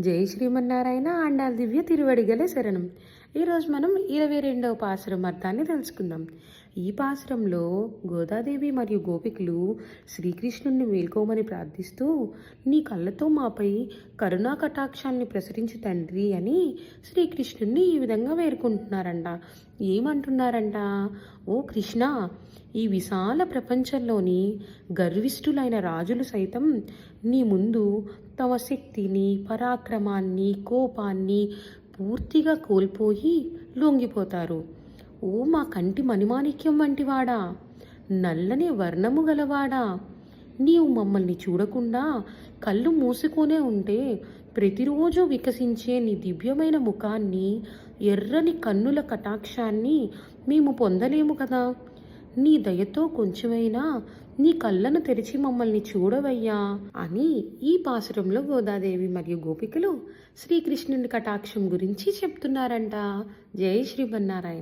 జై శ్రీమన్నారాయణ ఆండాళ్ దివ్య తిరువడిగలే శరణం. ఈరోజు మనం 22వ పాసురం అర్థాన్ని తెలుసుకుందాం. ఈ పాసురంలో గోదాదేవి మరియు గోపికలు శ్రీకృష్ణుణ్ణి మేల్కోమని ప్రార్థిస్తూ, నీ కళ్ళతో మాపై కరుణా కటాక్షాన్ని ప్రసరించు తండ్రి అని శ్రీకృష్ణుణ్ణి ఈ విధంగా వేడుకుంటున్నారంట. ఏమంటున్నారంట? ఓ కృష్ణ, ఈ విశాల ప్రపంచంలోని గర్విష్ఠులైన రాజులు సైతం నీ ముందు తమ శక్తిని, పరాక్రమాన్ని, కోపాన్ని పూర్తిగా కోల్పోయి లొంగిపోతారు. ఓ మా కంటి మణిమాణిక్యం వంటివాడా, నల్లని వర్ణము గలవాడా, నీవు మమ్మల్ని చూడకుండా కళ్ళు మూసుకొనే ఉంటే ప్రతిరోజు వికసించే నీ దివ్యమైన ముఖాన్ని, ఎర్రని కన్నుల కటాక్షాన్ని మేము పొందలేము కదా. నీ దయతో కొంచెమైనా నీ కళ్ళను తెరిచి మమ్మల్ని చూడవయ్యా అని ఈ పాసురంలో గోదాదేవి మరియు గోపికలు శ్రీకృష్ణుని కటాక్షం గురించి చెప్తున్నారంట. జై శ్రీమన్నారాయణ.